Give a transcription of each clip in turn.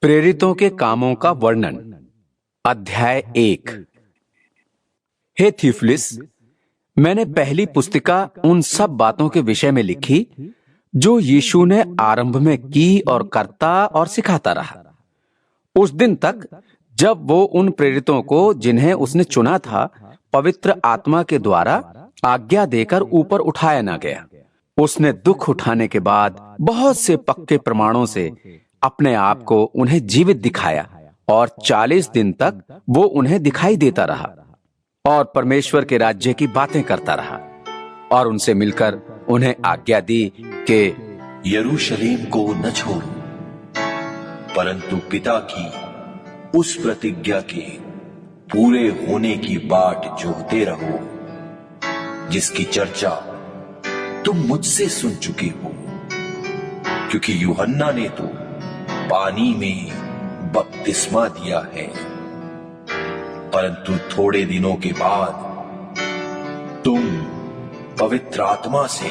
प्रेरितों के कामों का वर्णन। अध्याय 1। हे थियुफिलुस, मैंने पहली पुस्तिका उन सब बातों के विषय में लिखी जो यीशु ने आरंभ में की और करता और सिखाता रहा, उस दिन तक जब वो उन प्रेरितों को जिन्हें उसने चुना था पवित्र आत्मा के द्वारा आज्ञा देकर ऊपर उठाया ना गया। उसने दुख उठाने के बाद बहुत से पक्के प्रमाणों से अपने आप को उन्हें जीवित दिखाया और 40 दिन तक वो उन्हें दिखाई देता रहा और परमेश्वर के राज्य की बातें करता रहा और उनसे मिलकर उन्हें आज्ञा दी कि यरूशलेम को न छोड़ो, परंतु पिता की उस प्रतिज्ञा के पूरे होने की बाट जोहते रहो जिसकी चर्चा तुम मुझसे सुन चुके हो। क्योंकि यूहन्ना ने तो पानी में बपतिस्मा दिया है, परंतु थोड़े दिनों के बाद तुम पवित्र आत्मा से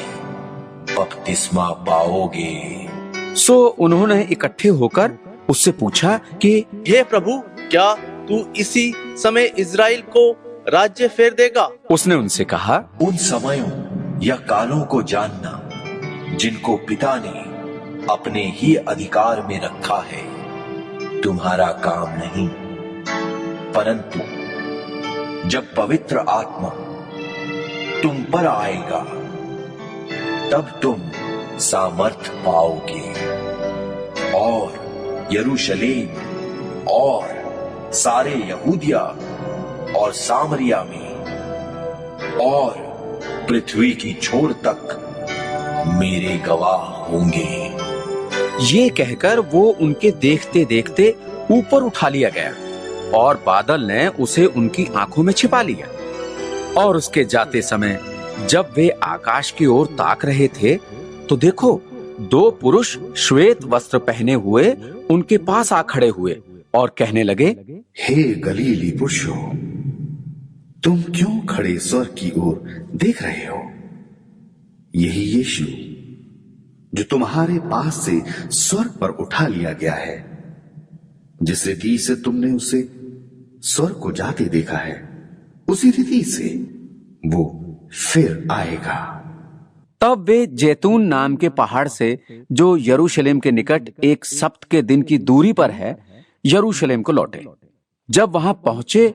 बपतिस्मा पाओगे। सो उन्होंने इकट्ठे होकर उससे पूछा कि हे प्रभु, क्या तू इसी समय इज़राइल को राज्य फेर देगा? उसने उनसे कहा, उन समयों या कालों को जानना जिनको पिता ने अपने ही अधिकार में रखा है तुम्हारा काम नहीं, परंतु जब पवित्र आत्मा तुम पर आएगा तब तुम सामर्थ पाओगे और यरूशलेम और सारे यहूदिया और सामरिया में और पृथ्वी की छोर तक मेरे गवाह होंगे। ये कहकर वो उनके देखते देखते ऊपर उठा लिया गया और बादल ने उसे उनकी आंखों में छिपा लिया। और उसके जाते समय जब वे आकाश की ओर ताक रहे थे तो देखो, 2 पुरुष श्वेत वस्त्र पहने हुए उनके पास आ खड़े हुए और कहने लगे, हे गलीली पुरुषों, तुम क्यों खड़े स्वर्ग की ओर देख रहे हो? यही यीशु जो तुम्हारे पास से स्वर्ग पर उठा लिया गया है, जिस रीति से तुमने उसे स्वर्ग को जाते देखा है, उसी रीति से वो फिर आएगा। तब वे जैतून नाम के पहाड़ से जो यरूशलेम के निकट एक सप्त के दिन की दूरी पर है, यरूशलेम को लौटे। जब वहां पहुंचे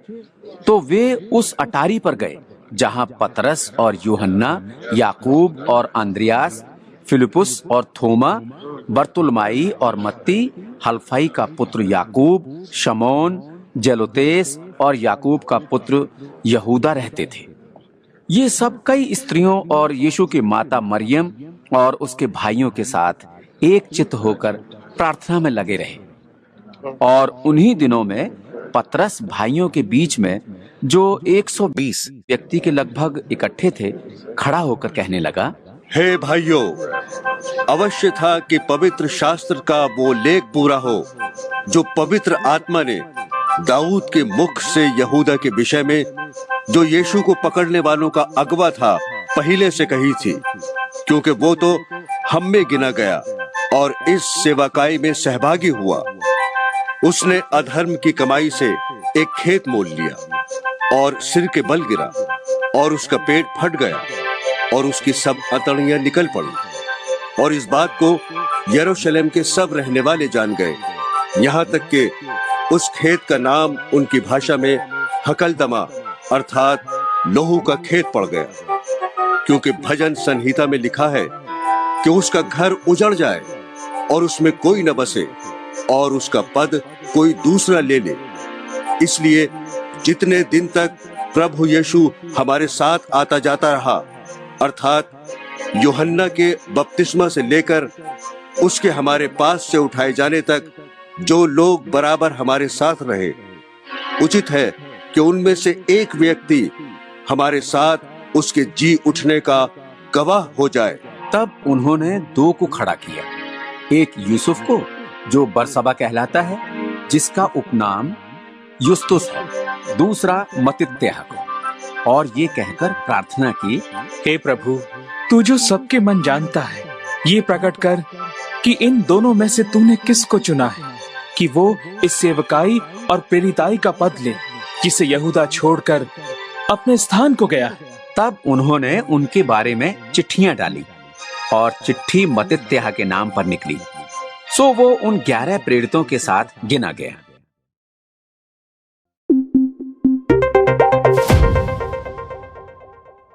तो वे उस अटारी पर गए जहां पतरस और यूहन्ना, याकूब और अंद्रियास, फिलिपुस और थोमा, बरतुलमाई और मत्ती, हल्फाई का पुत्र याकूब, शमौन, जेलोतेस और याकूब का पुत्र यहूदा रहते थे। ये सब कई स्त्रियों और यीशु की माता मरियम और उसके भाइयों के साथ एक चित्त होकर प्रार्थना में लगे रहे। और उन्हीं दिनों में पतरस भाइयों के बीच में जो 120 व्यक्ति के लगभग इकट्ठे थे खड़ा होकर कहने लगा, हे भाइयों, अवश्य था कि पवित्र शास्त्र का वो लेख पूरा हो जो पवित्र आत्मा ने दाऊद के मुख से यहूदा के विषय में, जो यीशु को पकड़ने वालों का अगवा था, पहले से कही थी, क्योंकि वो तो हम में गिना गया और इस सेवाकाई में सहभागी हुआ। उसने अधर्म की कमाई से एक खेत मोल लिया और सिर के बल गिरा और उसका पेट फट गया और उसकी सब अतड़ियां निकल पड़ी। और इस बात को यरूशलेम के सब रहने वाले जान गए, यहाँ तक कि उस खेत का नाम उनकी भाषा में हकलदमा अर्थात लोहू का खेत पड़ गया। क्योंकि भजन संहिता में लिखा है कि उसका घर उजड़ जाए और उसमें कोई न बसे और उसका पद कोई दूसरा ले ले। इसलिए जितने दिन तक प्रभु यीशु हमारे साथ आता जाता रहा, अर्थात यूहन्ना के बपतिस्मा से लेकर उसके हमारे पास से उठाए जाने तक जो लोग बराबर हमारे साथ रहे, उचित है कि उनमें से एक व्यक्ति हमारे साथ उसके जी उठने का गवाह हो जाए। तब उन्होंने 2 को खड़ा किया, एक यूसुफ को जो बरसबा कहलाता है, जिसका उपनाम युस्तुस है, दूसरा मत्तित्याह को, और ये कहकर प्रार्थना की, हे प्रभु, तू जो सबके मन जानता है, ये प्रकट कर कि इन दोनों में से तूने किसको चुना है कि वो इस सेवकाई और प्रेरिताई का पद ले जिसे यहूदा छोड़कर अपने स्थान को गया। तब उन्होंने उनके बारे में चिट्ठियां डाली और चिट्ठी मत्तित्याह के नाम पर निकली। सो वो उन 11 प्रेरितों के साथ गिना गया।